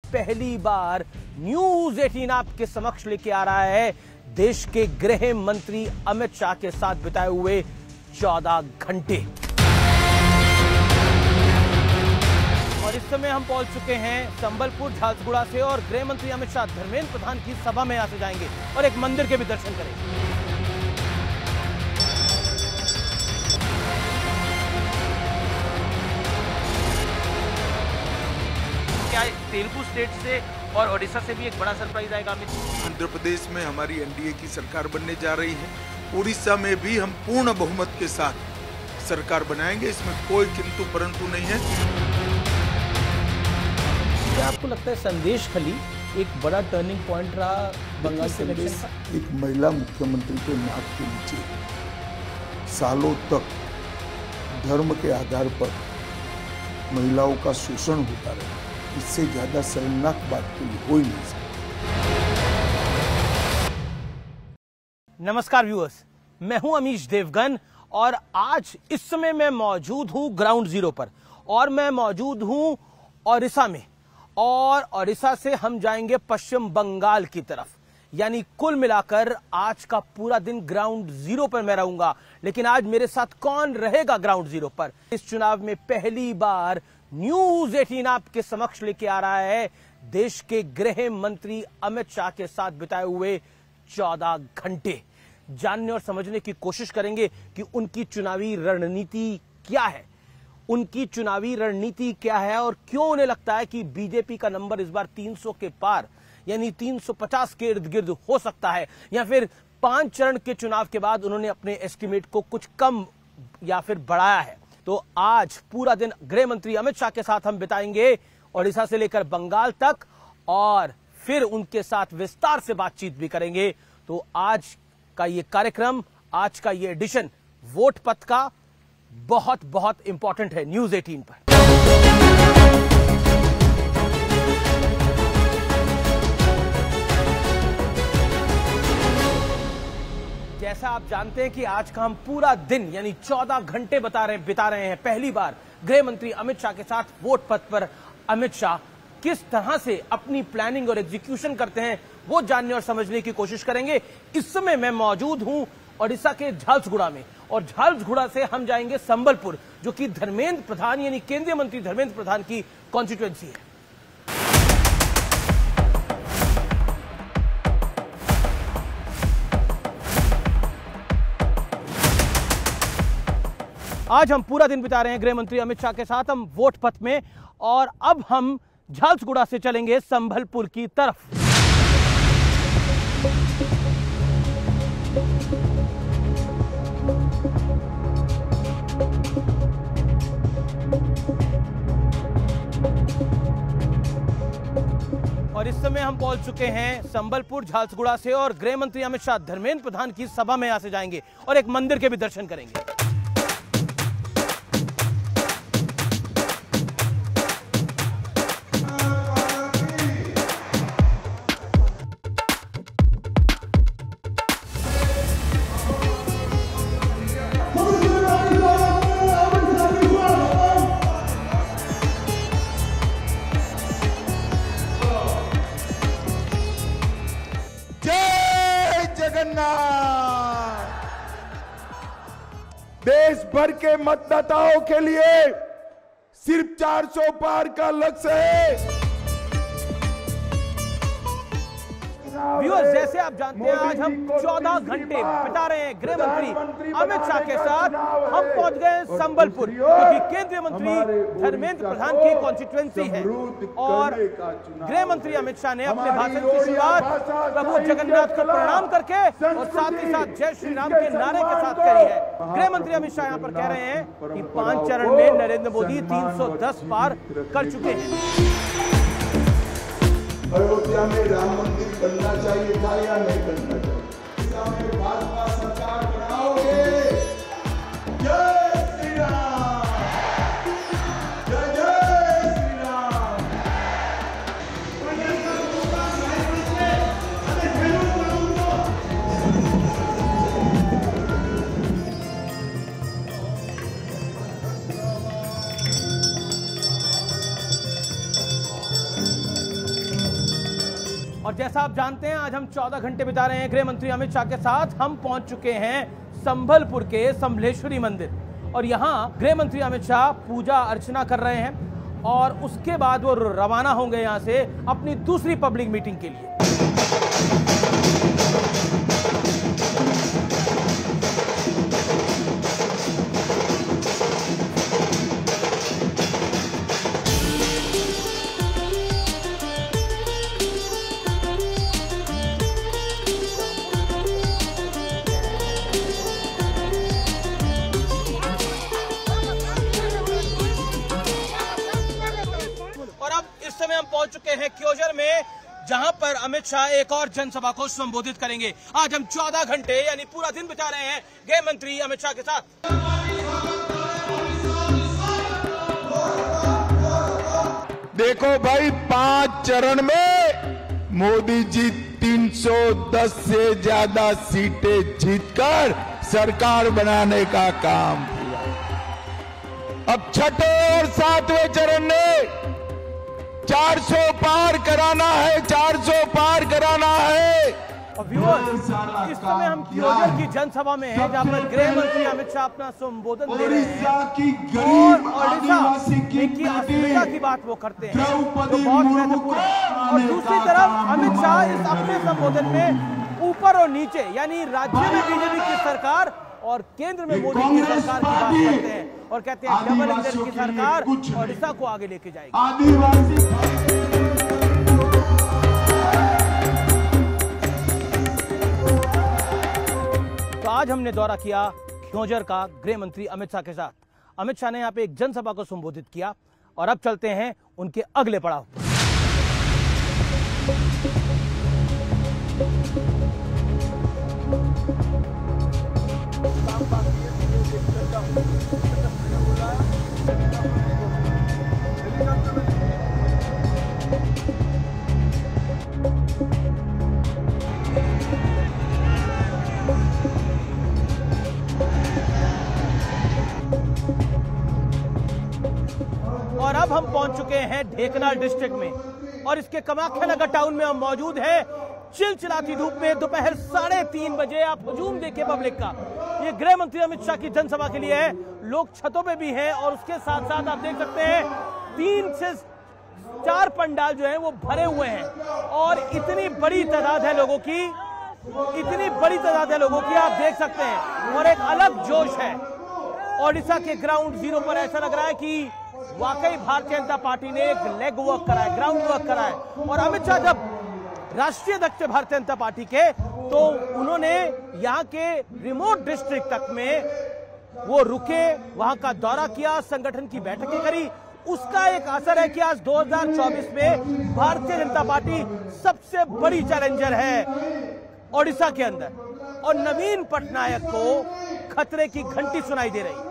पहली बार न्यूज 18 आपके समक्ष लेके आ रहा है देश के गृह मंत्री अमित शाह के साथ बिताए हुए 14 घंटे। और इस समय हम पहुंच चुके हैं संबलपुर झारसुगुड़ा से और गृह मंत्री अमित शाह धर्मेंद्र प्रधान की सभा में यहां से जाएंगे और एक मंदिर के भी दर्शन करेंगे। क्या तेलुगु स्टेट से और ओडिशा से भी एक बड़ा सरप्राइज आएगा अमित? आंध्र प्रदेश में हमारी एनडीए की सरकार बनने जा रही है। उड़ीसा में भी हम पूर्ण बहुमत के साथ सरकार बनाएंगे, इसमें कोई किंतु परंतु नहीं है। क्या आपको लगता है संदेश खली एक बड़ा टर्निंग पॉइंट रहा बंगाल के इलेक्शन का? एक महिला मुख्यमंत्री के नाक के नीचे सालों तक धर्म के आधार पर महिलाओं का शोषण होता रहा, इससे ज्यादा शर्मनाक बात कोई हो ही नहीं सकती। नमस्कार व्यूअर्स, मैं हूं अमीश देवगन और आज इस समय मैं मौजूद हूं ग्राउंड जीरो पर और मैं मौजूद हूं ओडिशा में और ओडिशा से हम जाएंगे पश्चिम बंगाल की तरफ। यानी कुल मिलाकर आज का पूरा दिन ग्राउंड जीरो पर मैं रहूंगा। लेकिन आज मेरे साथ कौन रहेगा ग्राउंड जीरो पर? इस चुनाव में पहली बार न्यूज 18 आपके समक्ष लेके आ रहा है देश के गृह मंत्री अमित शाह के साथ बिताए हुए 14 घंटे। जानने और समझने की कोशिश करेंगे कि उनकी चुनावी रणनीति क्या है, उनकी चुनावी रणनीति क्या है और क्यों उन्हें लगता है कि बीजेपी का नंबर इस बार 300 के पार यानी 350 के इर्द गिर्द हो सकता है, या फिर 5 चरण के चुनाव के बाद उन्होंने अपने एस्टिमेट को कुछ कम या फिर बढ़ाया है। तो आज पूरा दिन गृह मंत्री अमित शाह के साथ हम बिताएंगे ओडिशा से लेकर बंगाल तक और फिर उनके साथ विस्तार से बातचीत भी करेंगे। तो आज का ये कार्यक्रम, आज का ये एडिशन वोट पथ का बहुत बहुत इंपॉर्टेंट है न्यूज 18 पर। जैसा आप जानते हैं कि आज का हम पूरा दिन यानी 14 घंटे बिता रहे हैं पहली बार गृह मंत्री अमित शाह के साथ वोट पथ पर। अमित शाह किस तरह से अपनी प्लानिंग और एग्जीक्यूशन करते हैं वो जानने और समझने की कोशिश करेंगे। इस समय मैं मौजूद हूं ओडिशा के झारसुगुड़ा में और झारसुगुड़ा से हम जाएंगे संबलपुर, जो कि धर्मेंद्र प्रधान यानी केंद्रीय मंत्री धर्मेंद्र प्रधान की कॉन्स्टिट्यूएंसी है। आज हम पूरा दिन बिता रहे हैं गृह मंत्री अमित शाह के साथ हम वोट पथ में और अब हम झारसुगुड़ा से चलेंगे संबलपुर की तरफ। और इस समय हम पहुंच चुके हैं संबलपुर झारसुगुड़ा से और गृह मंत्री अमित शाह धर्मेंद्र प्रधान की सभा में यहां से जाएंगे और एक मंदिर के भी दर्शन करेंगे। देश भर के मतदाताओं के लिए सिर्फ 400 पार का लक्ष्य है। व्यूअर्स, जैसे आप जानते हैं आज हम 14 घंटे बिता रहे हैं गृह मंत्री अमित शाह के साथ। हम पहुंच गए संबलपुर, क्योंकि केंद्रीय मंत्री धर्मेंद्र प्रधान की कॉन्स्टिट्यूएंसी है और गृह मंत्री अमित शाह ने अपने भाषण की शुरुआत प्रभु जगन्नाथ को प्रणाम करके और साथ ही साथ जय श्री राम के नारे के साथ करी है। गृह मंत्री अमित शाह यहाँ पर कह रहे हैं कि 5 चरण में नरेंद्र मोदी 310 पार कर चुके हैं। अयोध्या में राम मंदिर बनना चाहिए था या नहीं बनना चाहिए? भाजपा सरकार बनाओगे? जय श्री राम, जय जय श्री राम। और जैसा आप जानते हैं, आज हम 14 घंटे बिता रहे हैं गृह मंत्री अमित शाह के साथ। हम पहुंच चुके हैं संभलपुर के समलेश्वरी मंदिर और यहाँ गृह मंत्री अमित शाह पूजा अर्चना कर रहे हैं और उसके बाद वो रवाना होंगे यहाँ से अपनी दूसरी पब्लिक मीटिंग के लिए। हम पहुंच चुके हैं क्योजर में, जहां पर अमित शाह एक और जनसभा को संबोधित करेंगे। आज हम 14 घंटे यानी पूरा दिन बिता रहे हैं गृह मंत्री अमित शाह के साथ। देखो भाई, 5 चरण में मोदी जी 310 से ज्यादा सीटें जीतकर सरकार बनाने का काम किया। अब छठे और 7वें चरण में 400 पार कराना है, 400 पार कराना है। और व्यूअर्स, इस समय हम क्योजर की जनसभा में हैं, जहां पर गृह मंत्री अमित शाह अपना संबोधन दे रहे हैं और ओडिशा की अस्मिता की बात वो करते हैं जो बहुत महत्वपूर्ण है। और दूसरी तरफ अमित शाह इस अपने संबोधन में ऊपर और नीचे यानी राज्य में बीजेपी की सरकार और केंद्र में मोदी की सरकार की बात करते हैं और कहते हैं डबल इंजन की सरकार ओडिशा को आगे लेके जाएगी। आदिवासी तो आज हमने दौरा किया क्योजर का गृह मंत्री अमित शाह के साथ। अमित शाह ने यहाँ पे एक जनसभा को संबोधित किया और अब चलते हैं उनके अगले पड़ाव। और अब हम पहुंच चुके हैं ढेंकनाल डिस्ट्रिक्ट में और इसके कामाख्या नगर टाउन में हम मौजूद हैं। चिलचिलाती धूप में दोपहर 3:30 बजे आप हुजूम देखिए पब्लिक का। ये गृह मंत्री अमित शाह की जनसभा के लिए है। लोग छतों पे भी हैं और उसके साथ साथ आप देख सकते हैं 3 से 4 पंडाल जो हैं वो भरे हुए हैं और इतनी बड़ी तादाद है लोगों की, आप देख सकते हैं और एक अलग जोश है। ओडिशा के ग्राउंड जीरो पर ऐसा लग रहा है कि वाकई भारतीय जनता पार्टी ने एक लेग वर्क करा है, ग्राउंड वर्क करा है। और अमित शाह जब राष्ट्रीय अध्यक्ष भारतीय जनता पार्टी के, तो उन्होंने यहाँ के रिमोट डिस्ट्रिक्ट तक में वो रुके, वहां का दौरा किया, संगठन की बैठकें करी। उसका एक असर है कि आज 2024 में भारतीय जनता पार्टी सबसे बड़ी चैलेंजर है ओडिशा के अंदर और नवीन पटनायक को खतरे की घंटी सुनाई दे रही है।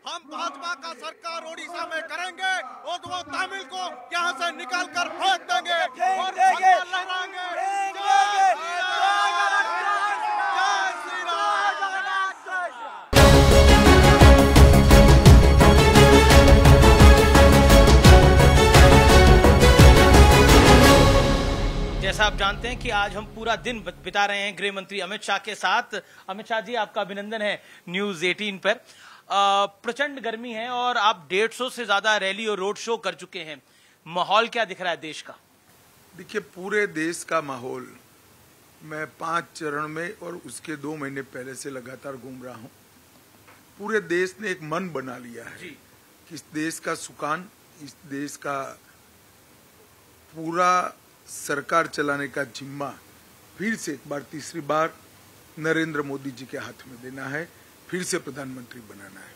हम भाजपा का सरकार ओडिशा में करेंगे और वो तमिल को यहाँ से निकाल कर फेंक देंगे और लहराएंगे। जैसा आप जानते हैं कि आज हम पूरा दिन बिता रहे हैं गृह मंत्री अमित शाह के साथ। अमित शाह जी, आपका अभिनंदन है न्यूज़ 18 पर। प्रचंड गर्मी है और आप 150 से ज्यादा रैली और रोड शो कर चुके हैं। माहौल क्या दिख रहा है देश का? देखिए, पूरे देश का माहौल मैं 5 चरण में और उसके 2 महीने पहले से लगातार घूम रहा हूं। पूरे देश ने एक मन बना लिया है कि इस देश का सुकान, इस देश का पूरा सरकार चलाने का जिम्मा फिर से एक बार, तीसरी बार नरेंद्र मोदी जी के हाथ में देना है, फिर से प्रधानमंत्री बनाना है।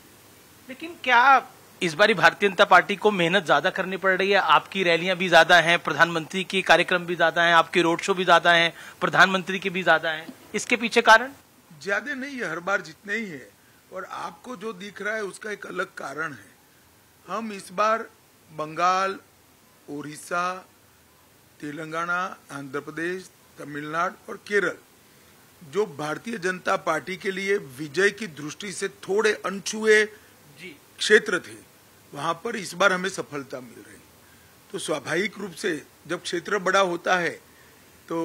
लेकिन क्या इस बारी भारतीय जनता पार्टी को मेहनत ज्यादा करनी पड़ रही है? आपकी रैलियां भी ज्यादा हैं, प्रधानमंत्री की कार्यक्रम भी ज्यादा हैं, आपके रोड शो भी ज्यादा हैं, प्रधानमंत्री के भी ज्यादा हैं। इसके पीछे कारण? ज्यादा नहीं है, हर बार जितने ही है। और आपको जो दिख रहा है उसका एक अलग कारण है। हम इस बार बंगाल, उड़ीसा, तेलंगाना, आंध्र प्रदेश, तमिलनाडु और केरल जो भारतीय जनता पार्टी के लिए विजय की दृष्टि से थोड़े अनछुए क्षेत्र थे, वहां पर इस बार हमें सफलता मिल रही। तो स्वाभाविक रूप से जब क्षेत्र बड़ा होता है तो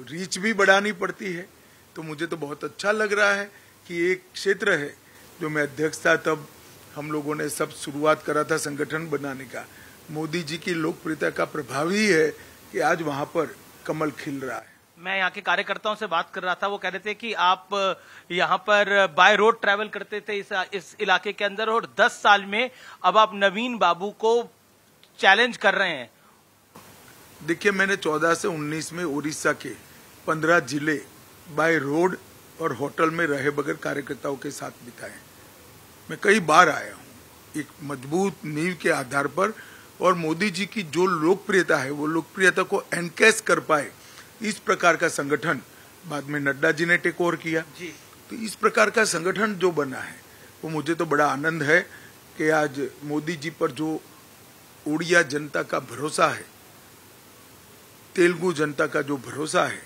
रीच भी बढ़ानी पड़ती है। तो मुझे तो बहुत अच्छा लग रहा है कि एक क्षेत्र है जो मैं अध्यक्ष था तब हम लोगों ने सब शुरुआत करा था संगठन बनाने का। मोदी जी की लोकप्रियता का प्रभाव ही है कि आज वहां पर कमल खिल रहा है। मैं यहाँ के कार्यकर्ताओं से बात कर रहा था, वो कह रहे थे कि आप यहाँ पर बाय रोड ट्रैवल करते थे इस इलाके के अंदर, और 10 साल में अब आप नवीन बाबू को चैलेंज कर रहे हैं। देखिए, मैंने 14 से 19 में उड़ीसा के 15 जिले बाय रोड और होटल में रहे बगैर कार्यकर्ताओं के साथ बिताए। मैं कई बार आया हूँ एक मजबूत नींव के आधार पर, और मोदी जी की जो लोकप्रियता है वो लोकप्रियता को एनकैश कर पाए इस प्रकार का संगठन बाद में नड्डा जी ने टेक ओवर किया जी। तो इस प्रकार का संगठन जो बना है वो मुझे तो बड़ा आनंद है कि आज मोदी जी पर जो उड़िया जनता का भरोसा है, तेलुगु जनता का जो भरोसा है,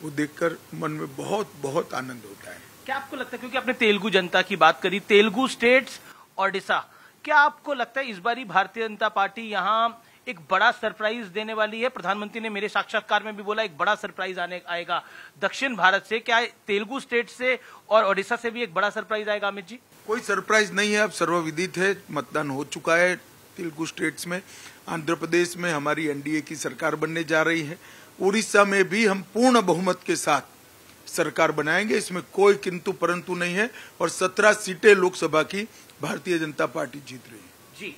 वो देखकर मन में बहुत बहुत आनंद होता है। क्या आपको लगता है, क्योंकि आपने तेलुगु जनता की बात करी, तेलुगु स्टेट्स ओडिशा, क्या आपको लगता है इस बारी भारतीय जनता पार्टी यहाँ एक बड़ा सरप्राइज देने वाली है? प्रधानमंत्री ने मेरे साक्षात्कार में भी बोला एक बड़ा सरप्राइज आएगा दक्षिण भारत से। क्या तेलुगु स्टेट से और ओडिशा से भी एक बड़ा सरप्राइज आएगा अमित जी? कोई सरप्राइज नहीं है, अब सर्वविदित है, मतदान हो चुका है तेलुगु स्टेट्स में। आंध्र प्रदेश में हमारी एनडीए की सरकार बनने जा रही है। उड़ीसा में भी हम पूर्ण बहुमत के साथ सरकार बनाएंगे, इसमें कोई किंतु परंतु नहीं है। और 17 सीटें लोकसभा की भारतीय जनता पार्टी जीत रही है जी।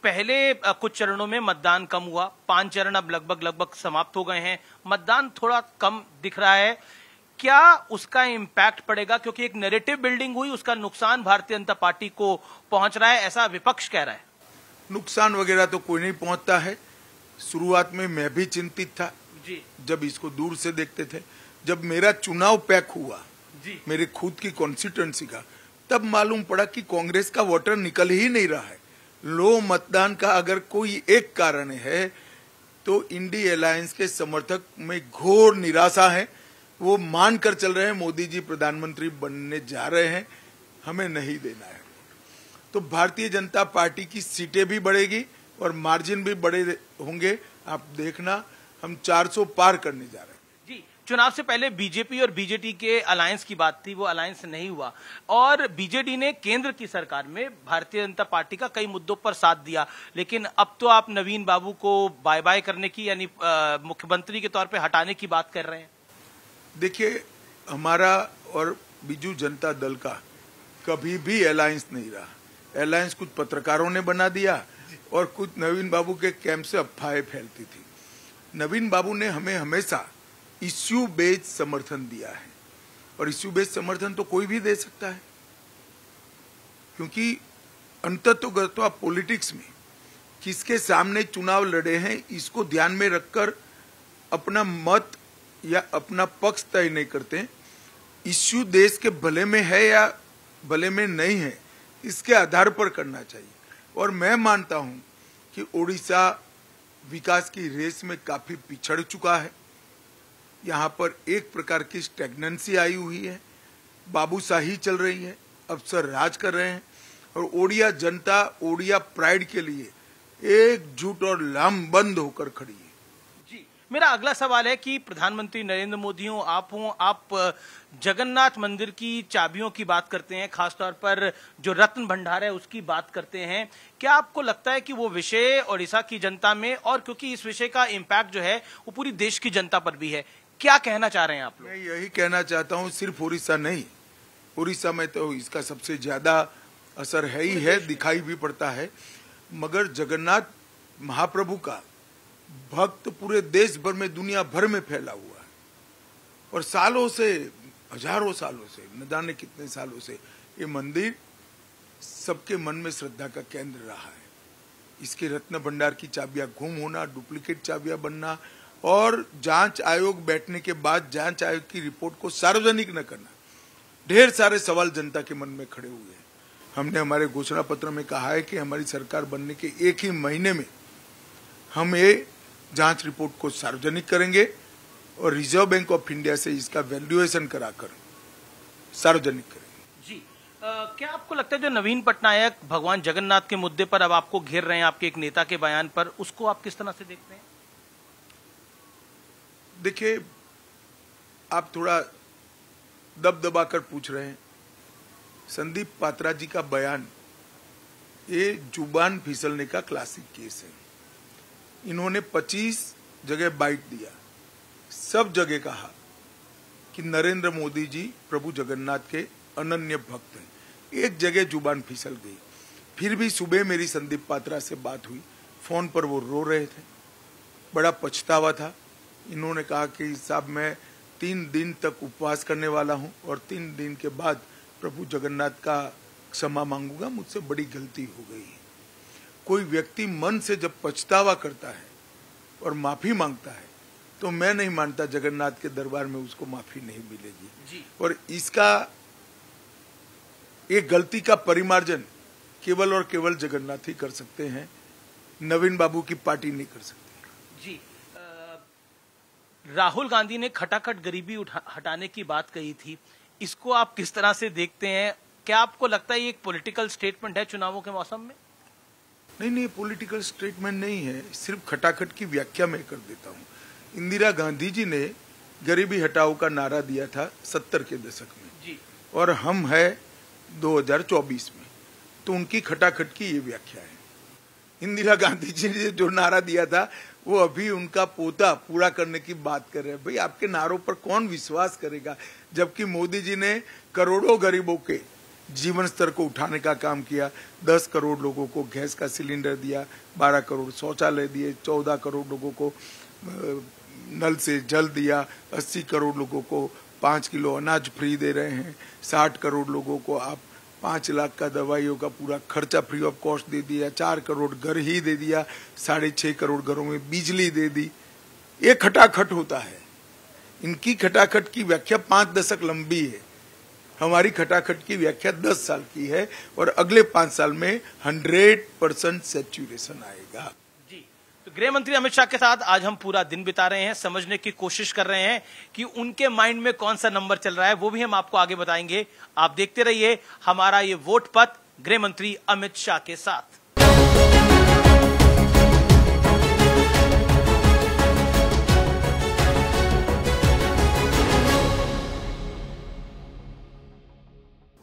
पहले कुछ चरणों में मतदान कम हुआ, 5 चरण अब लगभग समाप्त हो गए हैं, मतदान थोड़ा कम दिख रहा है। क्या उसका इम्पैक्ट पड़ेगा, क्योंकि एक नैरेटिव बिल्डिंग हुई, उसका नुकसान भारतीय जनता पार्टी को पहुंच रहा है, ऐसा विपक्ष कह रहा है? नुकसान वगैरह तो कोई नहीं पहुंचता है। शुरुआत में मैं भी चिंतित था जी, जब इसको दूर से देखते थे। जब मेरा चुनाव पैक हुआ जी, मेरे खुद की कॉन्स्टिट्यूएंसी का, तब मालूम पड़ा कि कांग्रेस का वोटर निकल ही नहीं रहा है। लो मतदान का अगर कोई एक कारण है तो इंडी अलायंस के समर्थक में घोर निराशा है। वो मानकर चल रहे हैं मोदी जी प्रधानमंत्री बनने जा रहे हैं, हमें नहीं देना है। तो भारतीय जनता पार्टी की सीटें भी बढ़ेगी और मार्जिन भी बड़े होंगे। आप देखना, हम 400 पार करने जा रहे हैं जी। चुनाव से पहले बीजेपी और बीजेडी के अलायंस की बात थी, वो अलायंस नहीं हुआ, और बीजेडी ने केंद्र की सरकार में भारतीय जनता पार्टी का कई मुद्दों पर साथ दिया। लेकिन अब तो आप नवीन बाबू को बाय बाय करने की, यानी मुख्यमंत्री के तौर पे हटाने की बात कर रहे हैं। देखिए, हमारा और बीजू जनता दल का कभी भी अलायंस नहीं रहा। अलायंस कुछ पत्रकारों ने बना दिया और कुछ नवीन बाबू के कैंप से अफवाहें फैलती थी। नवीन बाबू ने हमें हमेशा इश्यू बेस्ड समर्थन दिया है, और इश्यू बेस्ड समर्थन तो कोई भी दे सकता है, क्योंकि अंततोगत्वा पॉलिटिक्स में किसके सामने चुनाव लड़े हैं इसको ध्यान में रखकर अपना मत या अपना पक्ष तय नहीं करते। इश्यू देश के भले में है या भले में नहीं है, इसके आधार पर करना चाहिए। और मैं मानता हूं कि ओडिशा विकास की रेस में काफी पिछड़ चुका है। यहाँ पर एक प्रकार की स्टैग्नेंसी आई हुई है, बाबूशाही चल रही है, अफसर राज कर रहे हैं, और ओडिया जनता ओडिया प्राइड के लिए एकजुट और लामबंद होकर खड़ी है। जी, मेरा अगला सवाल है कि प्रधानमंत्री नरेंद्र मोदी हो, आप जगन्नाथ मंदिर की चाबियों की बात करते हैं, खासतौर पर जो रत्न भंडार है उसकी बात करते हैं। क्या आपको लगता है कि वो विषय ओडिशा की जनता में, और क्योंकि इस विषय का इम्पैक्ट जो है वो पूरी देश की जनता पर भी है, क्या कहना चाह रहे हैं आप लोग? मैं यही कहना चाहता हूं, सिर्फ उड़ीसा नहीं, उड़ीसा में तो इसका सबसे ज्यादा असर है ही है, दिखाई भी पड़ता है। मगर जगन्नाथ महाप्रभु का भक्त पूरे देश भर में, दुनिया भर में फैला हुआ है, और सालों से, हजारों सालों से, न जाने कितने सालों से ये मंदिर सबके मन में श्रद्धा का केंद्र रहा है। इसके रत्न भंडार की चाबियां गुम होना, डुप्लीकेट चाबियां बनना, और जांच आयोग बैठने के बाद जांच आयोग की रिपोर्ट को सार्वजनिक न करना, ढेर सारे सवाल जनता के मन में खड़े हुए हैं। हमने हमारे घोषणा पत्र में कहा है कि हमारी सरकार बनने के एक ही महीने में हम ये जांच रिपोर्ट को सार्वजनिक करेंगे और रिजर्व बैंक ऑफ इंडिया से इसका वैल्यूएशन कराकर सार्वजनिक करेंगे। जी क्या आपको लगता है जो नवीन पटनायक भगवान जगन्नाथ के मुद्दे पर अब आपको घेर रहे हैं आपके एक नेता के बयान पर, उसको आप किस तरह से देखते हैं? देखिए, आप थोड़ा दबदबा कर पूछ रहे हैं। संदीप पात्रा जी का बयान ये जुबान फिसलने का क्लासिक केस है। इन्होंने 25 जगह बाइट दिया, सब जगह कहा कि नरेंद्र मोदी जी प्रभु जगन्नाथ के अनन्य भक्त हैं। एक जगह जुबान फिसल गई। फिर भी सुबह मेरी संदीप पात्रा से बात हुई, फोन पर वो रो रहे थे, बड़ा पछतावा था। इन्होंने कहा कि साहब मैं 3 दिन तक उपवास करने वाला हूं और 3 दिन के बाद प्रभु जगन्नाथ का क्षमा मांगूंगा, मुझसे बड़ी गलती हो गई है। कोई व्यक्ति मन से जब पछतावा करता है और माफी मांगता है तो मैं नहीं मानता जगन्नाथ के दरबार में उसको माफी नहीं मिलेगी। और इसका एक गलती का परिमार्जन केवल और केवल जगन्नाथ ही कर सकते हैं, नवीन बाबू की पार्टी नहीं कर सकती। जी राहुल गांधी ने खटाखट गरीबी हटाने की बात कही थी, इसको आप किस तरह से देखते हैं? क्या आपको लगता है ये एक पॉलिटिकल स्टेटमेंट है चुनावों के मौसम में? नहीं, पॉलिटिकल स्टेटमेंट नहीं है, सिर्फ खटाखट की व्याख्या मैं कर देता हूँ। इंदिरा गांधी जी ने गरीबी हटाओ का नारा दिया था 70 के दशक में जी। और हम है 2024 में, तो उनकी खटाखट की ये व्याख्या है। इंदिरा गांधी जी ने जो नारा दिया था वो अभी उनका पोता पूरा करने की बात कर रहे हैं। भाई आपके नारों पर कौन विश्वास करेगा, जबकि मोदी जी ने करोड़ों गरीबों के जीवन स्तर को उठाने का काम किया। 10 करोड़ लोगों को गैस का सिलेंडर दिया, 12 करोड़ शौचालय दिए, 14 करोड़ लोगों को नल से जल दिया, 80 करोड़ लोगों को 5 किलो अनाज फ्री दे रहे हैं, 60 करोड़ लोगों को आप 5 लाख का दवाइयों का पूरा खर्चा फ्री ऑफ कॉस्ट दे दिया, 4 करोड़ घर ही दे दिया, 6.5 करोड़ घरों में बिजली दे दी। ये खटाखट होता है। इनकी खटाखट की व्याख्या 5 दशक लंबी है, हमारी खटाखट की व्याख्या 10 साल की है और अगले 5 साल में 100% सैचुरेशन आएगा। जी तो गृह मंत्री अमित शाह के साथ आज हम पूरा दिन बिता रहे हैं, समझने की कोशिश कर रहे हैं कि उनके माइंड में कौन सा नंबर चल रहा है, वो भी हम आपको आगे बताएंगे। आप देखते रहिए हमारा ये वोट पथ गृह मंत्री अमित शाह के साथ।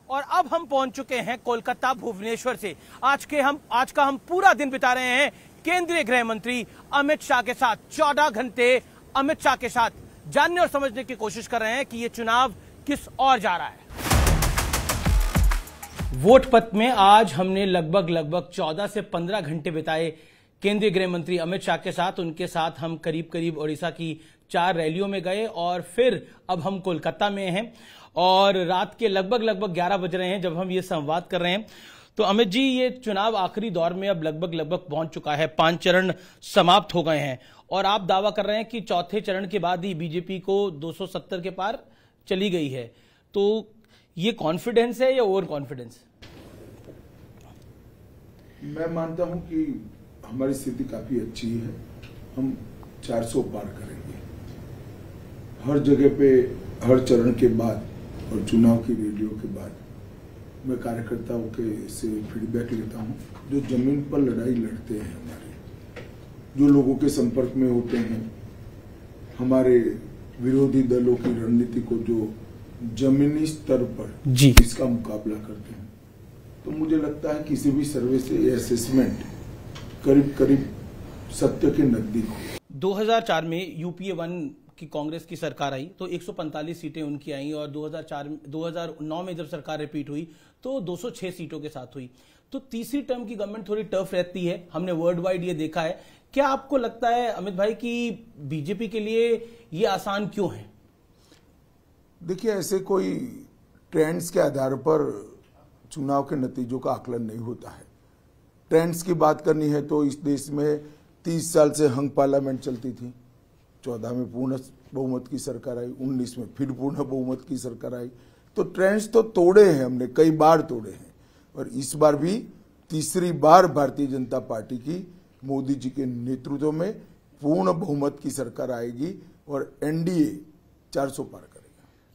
और अब हम पहुंच चुके हैं कोलकाता भुवनेश्वर से। आज का हम पूरा दिन बिता रहे हैं केंद्रीय गृह मंत्री अमित शाह के साथ। 14 घंटे अमित शाह के साथ जानने और समझने की कोशिश कर रहे हैं कि ये चुनाव किस ओर जा रहा है। वोट पथ में आज हमने लगभग 14 से 15 घंटे बिताए केंद्रीय गृह मंत्री अमित शाह के साथ। उनके साथ हम करीब ओडिशा की 4 रैलियों में गए और फिर अब हम कोलकाता में हैं और रात के लगभग 11 बज रहे हैं जब हम ये संवाद कर रहे हैं। तो अमित जी, ये चुनाव आखिरी दौर में अब लगभग पहुंच चुका है, 5 चरण समाप्त हो गए हैं और आप दावा कर रहे हैं कि चौथे चरण के बाद ही बीजेपी को 270 के पार चली गई है। तो ये कॉन्फिडेंस है या ओवर कॉन्फिडेंस? मैं मानता हूं कि हमारी स्थिति काफी अच्छी है, हम 400 पार करेंगे। हर जगह पे हर चरण के बाद और चुनाव की रैलियों के बाद मैं कार्यकर्ताओं के से फीडबैक लेता हूं, जो जमीन पर लड़ाई लड़ते हैं, हमारे जो लोगों के संपर्क में होते हैं, हमारे विरोधी दलों की रणनीति को जो जमीनी स्तर पर इसका मुकाबला करते हैं। तो मुझे लगता है किसी भी सर्वे से ये असेसमेंट करीब सत्य के नजदीक हो। 2004 में यूपीए 1 की कांग्रेस की सरकार आई तो 145 सीटें उनकी आई और 2009 में जब सरकार रिपीट हुई तो 206 सीटों के साथ हुई। तो तीसरी टर्म की गवर्नमेंट थोड़ी टफ रहती है, हमने वर्ल्ड वाइड ये देखा है। क्या आपको लगता है अमित भाई कि बीजेपी के लिए ये आसान क्यों है? देखिए, ऐसे कोई ट्रेंड्स के आधार पर चुनाव के नतीजों का आकलन नहीं होता है। ट्रेंड्स की बात करनी है तो इस देश में 30 साल से हंग पार्लियामेंट चलती थी। 14 में पूर्ण बहुमत की सरकार आई, 19 में फिर पूर्ण बहुमत की सरकार आई। तो ट्रेंड्स तो तोड़े हैं हमने, कई बार तोड़े हैं और इस बार भी तीसरी बार भारतीय जनता पार्टी की मोदी जी के नेतृत्व में पूर्ण बहुमत की सरकार आएगी और एनडीए 400 पार करेगा।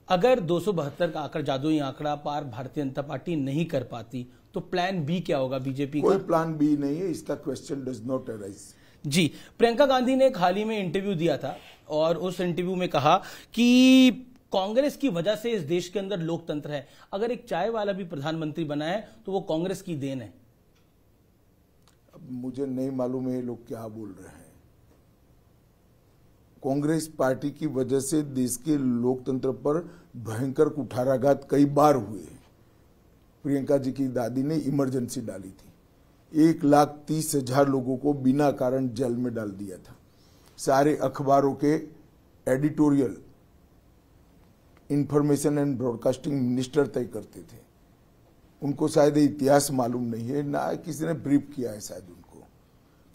अगर 272 का आंकड़ा, जादुई आंकड़ा पार भारतीय जनता पार्टी नहीं कर पाती तो प्लान बी क्या होगा बीजेपी का? कोई प्लान बी नहीं है, इसका क्वेश्चन डज नॉट अराइज। जी, प्रियंका गांधी ने एक हाल ही में इंटरव्यू दिया था और उस इंटरव्यू में कहा कि कांग्रेस की वजह से इस देश के अंदर लोकतंत्र है। अगर एक चाय वाला भी प्रधानमंत्री बना है तो वो कांग्रेस की देन है। अब मुझे नहीं मालूम है ये लोग क्या बोल रहे हैं। कांग्रेस पार्टी की वजह से देश के लोकतंत्र पर भयंकर कुठाराघात कई बार हुए। प्रियंका जी की दादी ने इमरजेंसी डाली थी, 1,30,000 लोगों को बिना कारण जेल में डाल दिया था। सारे अखबारों के editorial information and broadcasting minister तय करते थे। उनको शायद इतिहास मालूम नहीं है, ना किसी ने ब्रीफ किया है शायद उनको।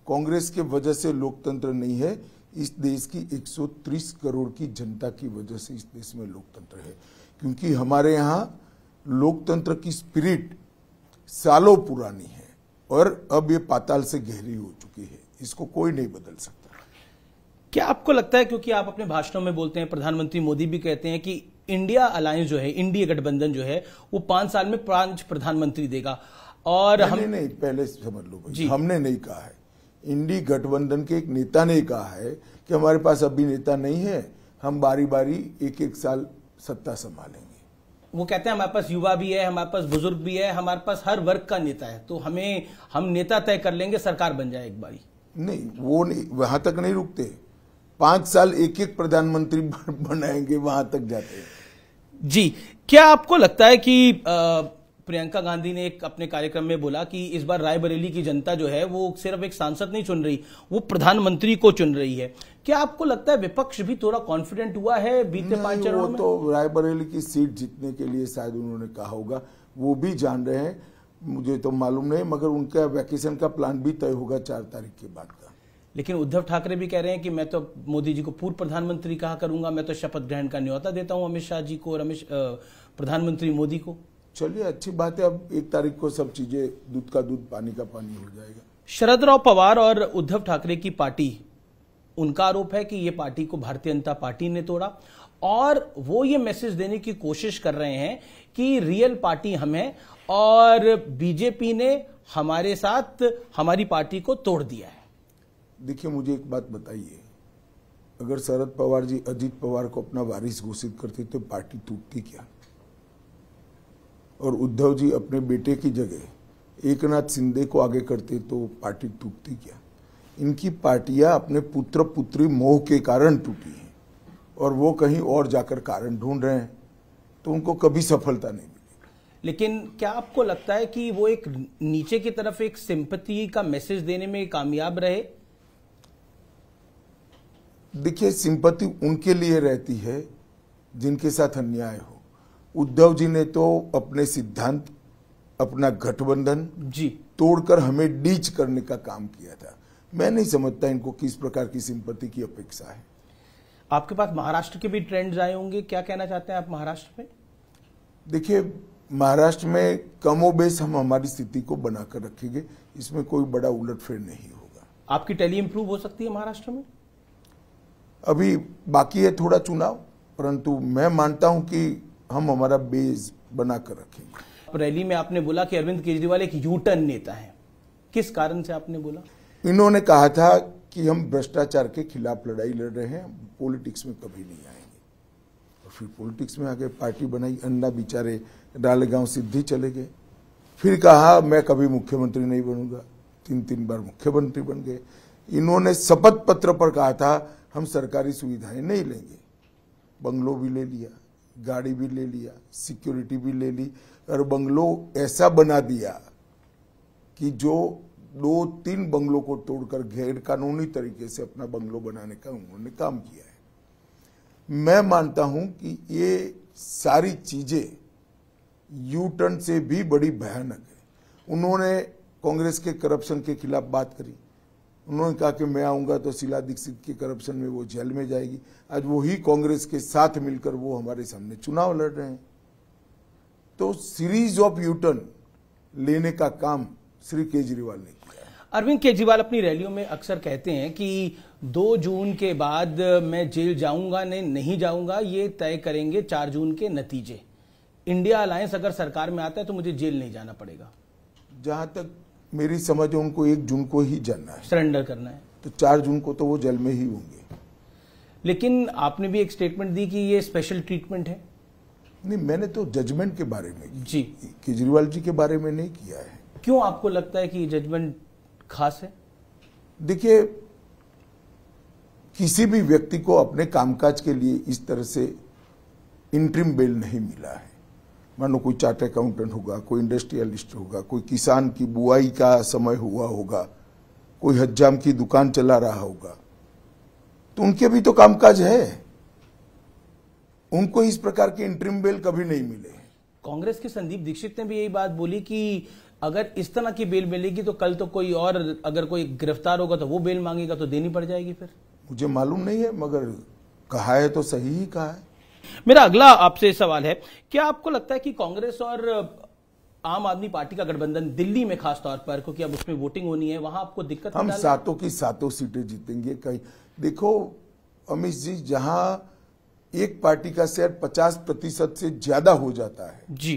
कांग्रेस के वजह से लोकतंत्र नहीं है, इस देश की 130 करोड़ की जनता की वजह से इस देश में लोकतंत्र है। क्योंकि हमारे यहाँ लोकतंत्र की स्पिरिट सालों पुरानी है और अब ये पाताल से गहरी हो चुकी है, इसको कोई नहीं बदल सकता। क्या आपको लगता है, क्योंकि आप अपने भाषणों में बोलते हैं, प्रधानमंत्री मोदी भी कहते हैं कि इंडिया अलायंस जो है, इंडिया गठबंधन जो है, वो 5 साल में 5 प्रधानमंत्री देगा और नहीं, पहले समझ लो भाई, हमने नहीं कहा है। इंडी गठबंधन के एक नेता ने कहा है कि हमारे पास अभी नेता नहीं है, हम बारी बारी एक साल सत्ता संभालेंगे। वो कहते हैं हमारे पास युवा भी है, हमारे पास बुजुर्ग भी है, हमारे पास हर वर्ग का नेता है, तो हम नेता तय कर लेंगे, सरकार बन जाए एक बारी। नहीं, वो नहीं, वहां तक नहीं रुकते। 5 साल एक प्रधानमंत्री बनाएंगे, वहां तक जाते हैं। जी, क्या आपको लगता है कि प्रियंका गांधी ने एक अपने कार्यक्रम में बोला कि इस बार रायबरेली की जनता जो है वो सिर्फ एक सांसद नहीं चुन रही, वो प्रधानमंत्री को चुन रही है। क्या आपको लगता है विपक्ष भी थोड़ा कॉन्फिडेंट हुआ है बीते 5 चरणों में? तो रायबरेली की सीट जीतने के लिए शायद उन्होंने कहा होगा, वो भी जान रहे हैं, मुझे तो मालूम नहीं, मगर उनका वैकेशन का प्लान भी तय होगा 4 तारीख के बाद का। लेकिन उद्धव ठाकरे भी कह रहे हैं कि मैं तो मोदी जी को पूर्व प्रधानमंत्री कहा करूंगा, मैं तो शपथ ग्रहण का न्योता देता हूं अमित शाह जी को और प्रधानमंत्री मोदी को। चलिए, अच्छी बात है, अब 1 तारीख को सब चीजें दूध का दूध पानी का पानी हो जाएगा। शरद राव पवार और उद्धव ठाकरे की पार्टी, उनका आरोप है कि ये पार्टी को भारतीय जनता पार्टी ने तोड़ा और वो ये मैसेज देने की कोशिश कर रहे हैं कि रियल पार्टी हम हैं और बीजेपी ने हमारे साथ हमारी पार्टी को तोड़ दिया है। देखिए, मुझे एक बात बताइए, अगर शरद पवार जी अजीत पवार को अपना वारिस घोषित करते तो पार्टी टूटती क्या? और उद्धव जी अपने बेटे की जगह एकनाथ शिंदे को आगे करते तो पार्टी टूटती क्या? इनकी पार्टियां अपने पुत्र पुत्री मोह के कारण टूटी हैं और वो कहीं और जाकर कारण ढूंढ रहे हैं, तो उनको कभी सफलता नहीं मिलेगी। लेकिन क्या आपको लगता है कि वो एक नीचे की तरफ एक सिंपैथी का मैसेज देने में कामयाब रहे? देखिए, सिंपैथी उनके लिए रहती है जिनके साथ अन्याय हो। उद्धव जी ने तो अपने सिद्धांत, अपना गठबंधन जी तोड़कर हमें डीच करने का काम किया था। मैं नहीं समझता इनको किस प्रकार की सिंपैथी की अपेक्षा है। आपके पास महाराष्ट्र के भी ट्रेंड्स आए होंगे, क्या कहना चाहते हैं आप महाराष्ट्र में? देखिए, महाराष्ट्र में कमोबेश हम हमारी स्थिति को बनाकर रखेंगे, इसमें कोई बड़ा उलटफेर नहीं होगा। आपकी टैली इंप्रूव हो सकती है महाराष्ट्र में? अभी बाकी है थोड़ा चुनाव, परंतु मैं मानता हूं कि हम हमारा बेस बनाकर रखेंगे। रैली में आपने बोला कि अरविंद केजरीवाल एक यू टर्न नेता है, किस कारण से आपने बोला? इन्होंने कहा था कि हम भ्रष्टाचार के खिलाफ लड़ाई लड़ रहे हैं, पॉलिटिक्स में कभी नहीं आएंगे। और फिर पॉलिटिक्स में आगे पार्टी बनाई, अन्ना बेचारे डालेगांव सिद्धि चले गए। फिर कहा मैं कभी मुख्यमंत्री नहीं बनूंगा, 3 बार मुख्यमंत्री बन गए। इन्होंने शपथ पत्र पर कहा था हम सरकारी सुविधाएं नहीं लेंगे, बंगलो भी ले लिया, गाड़ी भी ले लिया, सिक्योरिटी भी ले ली और बंगलो ऐसा बना दिया कि जो 2-3 बंगलों को तोड़कर गैर कानूनी तरीके से अपना बंगलो बनाने का उन्होंने काम किया है। मैं मानता हूं कि ये सारी चीजें यू टर्न से भी बड़ी भयानक है। उन्होंने कांग्रेस के करप्शन के खिलाफ बात करी, उन्होंने कहा कि मैं आऊंगा तो शीला दीक्षित के करप्शन में वो जेल में जाएगी। आज वही कांग्रेस के साथ मिलकर वो हमारे सामने चुनाव लड़ रहे हैं। तो सीरीज ऑफ यू टर्न लेने का काम श्री केजरीवाल ने किया है। अरविंद केजरीवाल अपनी रैलियों में अक्सर कहते हैं कि 2 जून के बाद मैं जेल जाऊंगा नहीं जाऊंगा, ये तय करेंगे 4 जून के नतीजे। इंडिया अलायंस अगर सरकार में आता है तो मुझे जेल नहीं जाना पड़ेगा। जहां तक मेरी समझ है, उनको 1 जून को ही जाना है, सरेंडर करना है। तो 4 जून को तो वो जेल में ही होंगे। लेकिन आपने भी एक स्टेटमेंट दी कि ये स्पेशल ट्रीटमेंट है। नहीं, मैंने तो जजमेंट के बारे में जी, केजरीवाल जी के बारे में नहीं किया है। क्यों आपको लगता है कि ये जजमेंट खास है? देखिए, किसी भी व्यक्ति को अपने कामकाज के लिए इस तरह से इंटरिम बेल नहीं मिला है। मानो कोई चार्ट अकाउंटेंट होगा, कोई इंडस्ट्रियलिस्ट होगा, कोई किसान की बुआई का समय हुआ होगा, कोई हज्जाम की दुकान चला रहा होगा, तो उनके भी तो कामकाज है। उनको इस प्रकार के इंटरिम बेल कभी नहीं मिले। कांग्रेस के संदीप दीक्षित ने भी यही बात बोली कि अगर इस तरह की बेल मिलेगी तो कल तो कोई और अगर कोई गिरफ्तार होगा तो वो बेल मांगेगा तो देनी पड़ जाएगी। फिर मुझे मालूम नहीं है, मगर कहा है तो सही ही कहा है। मेरा अगला आपसे सवाल है, क्या आपको लगता है कि कांग्रेस और आम आदमी पार्टी का गठबंधन दिल्ली में खास तौर पर, क्योंकि अब उसमें वोटिंग होनी है, वहां आपको दिक्कत? हम 7 की 7 सीटें जीतेंगे। कहीं देखो अमित जी, जहां एक पार्टी का शेयर 50% से ज्यादा हो जाता है जी,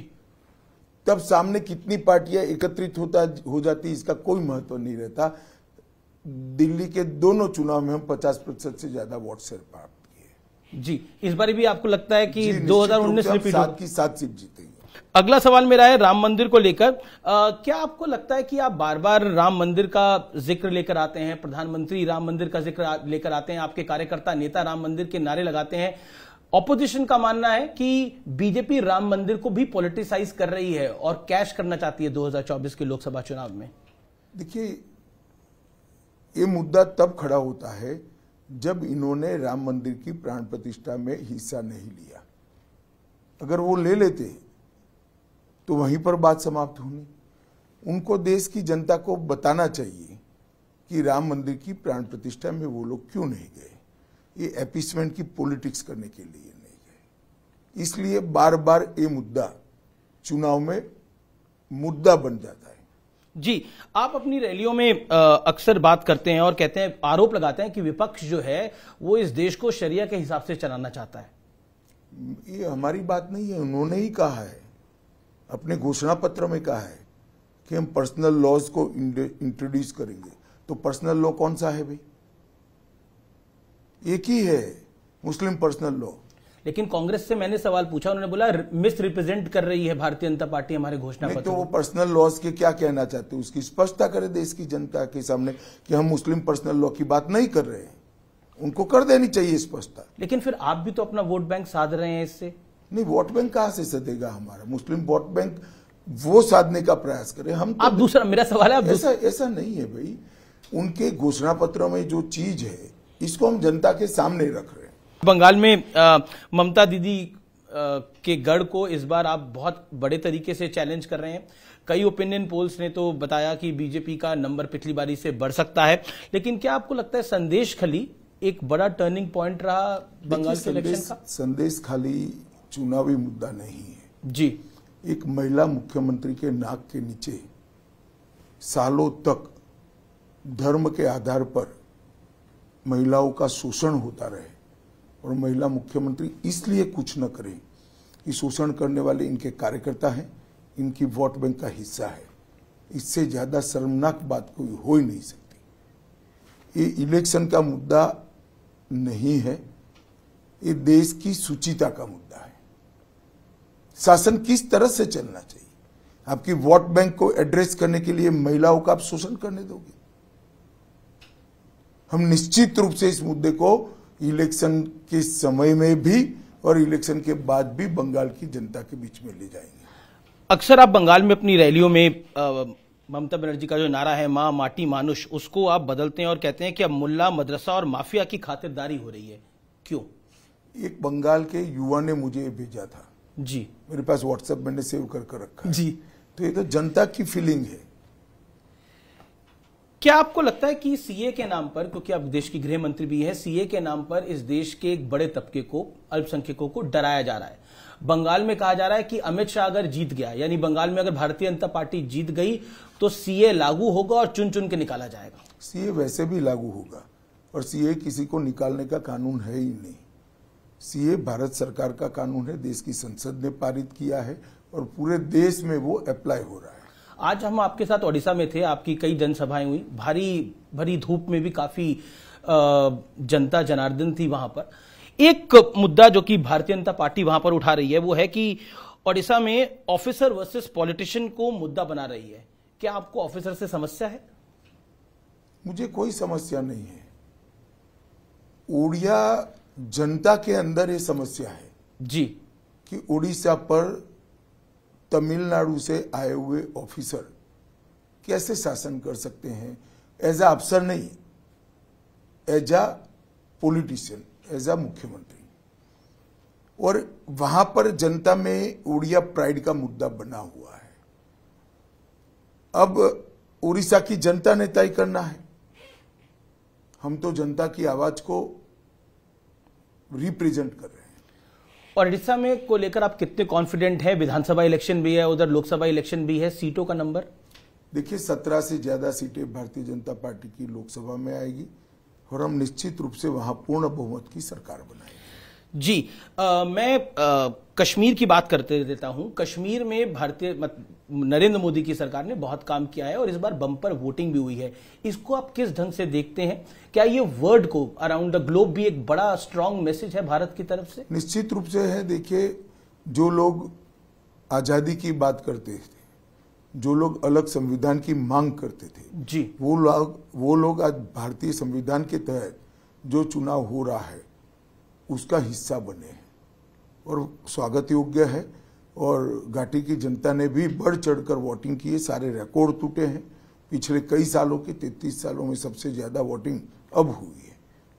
तब सामने कितनी पार्टियां एकत्रित हो जाती इसका कोई महत्व नहीं रहता। दिल्ली के दोनों चुनाव में हम 50% से ज्यादा वोट शेयर प्राप्त किए जी। इस बार भी आपको लगता है कि 2019 रिपीट 7 की 7 सीट जीतेंगे। अगला सवाल मेरा है राम मंदिर को लेकर। क्या आपको लगता है कि आप बार बार राम मंदिर का जिक्र लेकर आते हैं, प्रधानमंत्री राम मंदिर का जिक्र लेकर आते हैं, आपके कार्यकर्ता नेता राम मंदिर के नारे लगाते हैं, ऑपोजिशन का मानना है कि बीजेपी राम मंदिर को भी पॉलिटिसाइज कर रही है और कैश करना चाहती है 2024 के लोकसभा चुनाव में? देखिए, ये मुद्दा तब खड़ा होता है जब इन्होंने राम मंदिर की प्राण प्रतिष्ठा में हिस्सा नहीं लिया। अगर वो ले लेते तो वहीं पर बात समाप्त होनी। उनको देश की जनता को बताना चाहिए कि राम मंदिर की प्राण प्रतिष्ठा में वो लोग क्यों नहीं गए। ये एपीसमेंट की पॉलिटिक्स करने के लिए नहीं गए। इसलिए बार बार ये मुद्दा चुनाव में मुद्दा बन जाता है। जी, आप अपनी रैलियों में अक्सर बात करते हैं और कहते हैं, आरोप लगाते हैं कि विपक्ष जो है वो इस देश को शरिया के हिसाब से चलाना चाहता है। ये हमारी बात नहीं है, उन्होंने ही कहा है, अपने घोषणा पत्र में कहा है कि हम पर्सनल लॉज को इंट्रोड्यूस करेंगे। तो पर्सनल लॉ कौन सा है भाई? एक ही है, मुस्लिम पर्सनल लॉ। लेकिन कांग्रेस से मैंने सवाल पूछा, उन्होंने बोला मिस रिप्रेजेंट कर रही है भारतीय जनता पार्टी हमारे घोषणा पत्र। तो वो पर्सनल लॉज के क्या कहना चाहते हैं उसकी स्पष्टता करे देश की जनता के सामने कि हम मुस्लिम पर्सनल लॉ की बात नहीं कर रहे हैं। उनको कर देनी चाहिए स्पष्टता। लेकिन फिर आप भी तो अपना वोट बैंक साध रहे हैं इससे। नहीं, वोट बैंक कहां से सधेगा हमारा? मुस्लिम वोट बैंक वो साधने का प्रयास करें हम तो। आप दूसरा, मेरा सवाल है, ऐसा नहीं है भाई। उनके घोषणा पत्र में जो चीज है इसको हम जनता के सामने रख रहे हैं। बंगाल में ममता दीदी के गढ़ को इस बार आप बहुत बड़े तरीके से चैलेंज कर रहे हैं। कई ओपिनियन पोल्स ने तो बताया कि बीजेपी का नंबर पिछली बारी से बढ़ सकता है। लेकिन क्या आपको लगता है संदेश खली एक बड़ा टर्निंग पॉइंट रहा बंगाल के इलेक्शन का? संदेश खाली चुनावी मुद्दा नहीं है जी। एक महिला मुख्यमंत्री के नाक के नीचे सालों तक धर्म के आधार पर महिलाओं का शोषण होता रहे और महिला मुख्यमंत्री इसलिए कुछ न करे कि शोषण करने वाले इनके कार्यकर्ता हैं, इनकी वोट बैंक का हिस्सा है। इससे ज्यादा शर्मनाक बात कोई हो ही नहीं सकती। ये इलेक्शन का मुद्दा नहीं है, ये देश की सुचिता का मुद्दा है। शासन किस तरह से चलना चाहिए? आपकी वोट बैंक को एड्रेस करने के लिए महिलाओं का आप शोषण करने दोगे? हम निश्चित रूप से इस मुद्दे को इलेक्शन के समय में भी और इलेक्शन के बाद भी बंगाल की जनता के बीच में ले जाएंगे। अक्सर आप बंगाल में अपनी रैलियों में ममता बनर्जी का जो नारा है मां माटी मानुष, उसको आप बदलते हैं और कहते हैं कि अब मुल्ला मदरसा और माफिया की खातिरदारी हो रही है। क्यों? एक बंगाल के युवा ने मुझे भेजा था जी, मेरे पास व्हाट्सएप मैंने सेव कर रखा है जी। तो ये तो जनता की फीलिंग है। क्या आपको लगता है कि सीए के नाम पर, क्योंकि आप देश की गृह मंत्री भी है, सीए के नाम पर इस देश के एक बड़े तबके को, अल्पसंख्यकों को डराया जा रहा है? बंगाल में कहा जा रहा है कि अमित शाह अगर जीत गया, यानी बंगाल में अगर भारतीय जनता पार्टी जीत गई तो सीए लागू होगा और चुन चुन के निकाला जाएगा। सीए वैसे भी लागू होगा और सीए किसी को निकालने का कानून है ही नहीं। सीए भारत सरकार का कानून है, देश की संसद ने पारित किया है और पूरे देश में वो अप्लाई हो रहा है। आज हम आपके साथ ओडिशा में थे, आपकी कई जनसभाएं हुई, भारी भरी धूप में भी काफी जनता जनार्दन थी वहां पर। एक मुद्दा जो कि भारतीय जनता पार्टी वहां पर उठा रही है वो है कि ओडिशा में ऑफिसर वर्सेस पॉलिटिशियन को मुद्दा बना रही है। क्या आपको ऑफिसर से समस्या है? मुझे कोई समस्या नहीं है। ओडिया जनता के अंदर ये समस्या है जी कि उड़ीसा पर तमिलनाडु से आए हुए ऑफिसर कैसे शासन कर सकते हैं, एज अ अफसर नहीं, as a politician, as a मुख्यमंत्री। और वहां पर जनता में उड़िया प्राइड का मुद्दा बना हुआ है। अब उड़ीसा की जनता ने तय करना है। हम तो जनता की आवाज को रिप्रेजेंट कर रहे हैं। और उड़ीसा में को लेकर आप कितने कॉन्फिडेंट हैं? विधानसभा इलेक्शन भी है, उधर लोकसभा इलेक्शन भी है, सीटों का नंबर? देखिए 17 से ज्यादा सीटें भारतीय जनता पार्टी की लोकसभा में आएगी और हम निश्चित रूप से वहां पूर्ण बहुमत की सरकार बनाएंगे। जी मैं कश्मीर की बात करते देता हूं। कश्मीर में नरेंद्र मोदी की सरकार ने बहुत काम किया है और इस बार बम्पर वोटिंग भी हुई है। इसको आप किस ढंग से देखते हैं? क्या ये वर्ल्ड को अराउंड द ग्लोब भी एक बड़ा स्ट्रांग मैसेज है भारत की तरफ से? निश्चित रूप से है। देखिए, जो लोग आजादी की बात करते थे, जो लोग अलग संविधान की मांग करते थे जी, वो लोग आज भारतीय संविधान के तहत जो चुनाव हो रहा है उसका हिस्सा बने हैं और स्वागत योग्य है। और घाटी की जनता ने भी बढ़ चढ़कर वोटिंग की है। सारे रिकॉर्ड टूटे हैं। पिछले कई सालों के 33 सालों में सबसे ज्यादा वोटिंग अब हुई है।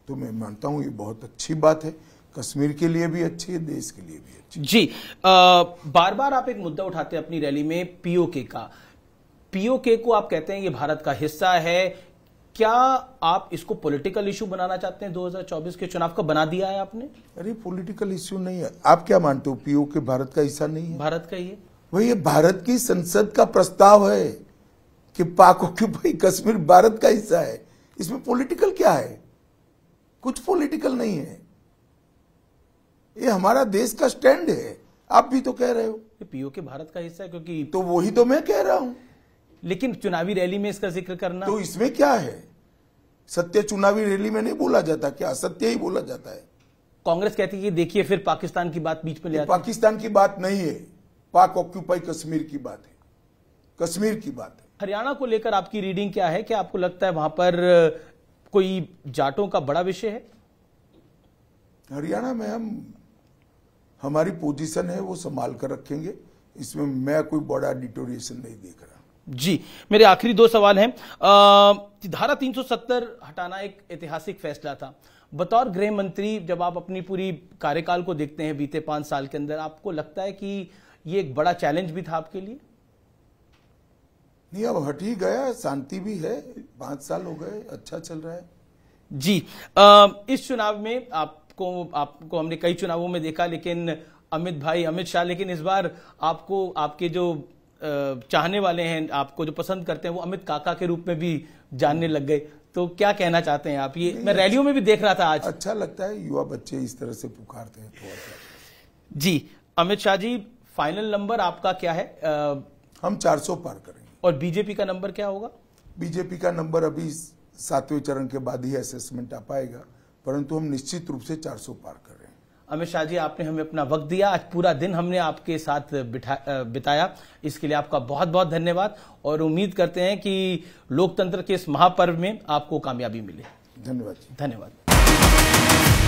तो मैं मानता हूं ये बहुत अच्छी बात है। कश्मीर के लिए भी अच्छी है, देश के लिए भी अच्छी। जी बार बार आप एक मुद्दा उठाते हैं अपनी रैली में, पीओके का। पीओके को आप कहते हैं ये भारत का हिस्सा है। क्या आप इसको पॉलिटिकल इशू बनाना चाहते हैं? 2024 के चुनाव का बना दिया है आपने? अरे पॉलिटिकल इश्यू नहीं है। आप क्या मानते हो पीओके भारत का हिस्सा नहीं है? भारत का ही है। वही भारत की संसद का प्रस्ताव है कि पाक ऑक्यूपाई कश्मीर भारत का हिस्सा है। इसमें पॉलिटिकल क्या है? कुछ पॉलिटिकल नहीं है। ये हमारा देश का स्टैंड है। आप भी तो कह रहे हो पीओके भारत का हिस्सा है क्योंकि, तो वही तो मैं कह रहा हूं। लेकिन चुनावी रैली में इसका जिक्र करना, तो इसमें क्या है? सत्य चुनावी रैली में नहीं बोला जाता क्या? असत्य ही बोला जाता है। कांग्रेस कहती है कि देखिए फिर पाकिस्तान की बात बीच में ले आते हैं। पाकिस्तान की बात नहीं है, पाक ऑक्यूपाई कश्मीर की बात है। कश्मीर की बात है। हरियाणा को लेकर आपकी रीडिंग क्या है? क्या आपको लगता है वहां पर कोई जाटों का बड़ा विषय है? हरियाणा में हमारी पोजीशन है वो संभाल कर रखेंगे। इसमें मैं कोई बड़ा डिटोरिएशन नहीं देख रहा। जी मेरे आखिरी दो सवाल हैं। धारा 370 हटाना एक ऐतिहासिक फैसला था। बतौर गृह मंत्री जब आप अपनी पूरी कार्यकाल को देखते हैं बीते 5 साल के अंदर, आपको लगता है कि ये एक बड़ा चैलेंज भी था आपके लिए? नहीं, अब हट ही गया, शांति भी है। 5 साल हो गए, अच्छा चल रहा है। जी इस चुनाव में आपको हमने कई चुनावों में देखा, लेकिन अमित शाह, लेकिन इस बार आपको आपके जो चाहने वाले हैं, आपको जो पसंद करते हैं, वो अमित काका के रूप में भी जानने लग गए। तो क्या कहना चाहते हैं आप? ये मैं रैलियों में भी देख रहा था आज। अच्छा लगता है, युवा बच्चे इस तरह से पुकारते हैं थोड़ा सा। जी अमित शाह जी, फाइनल नंबर आपका क्या है? हम 400 पार करेंगे। और बीजेपी का नंबर क्या होगा? बीजेपी का नंबर अभी 7वें चरण के बाद ही असेसमेंट आ पाएगा, परंतु हम निश्चित रूप से 400 पार कर रहे हैं। अमित शाह जी, आपने हमें अपना वक्त दिया, आज पूरा दिन हमने आपके साथ बिताया, इसके लिए आपका बहुत बहुत धन्यवाद। और उम्मीद करते हैं कि लोकतंत्र के इस महापर्व में आपको कामयाबी मिले। धन्यवाद। धन्यवाद।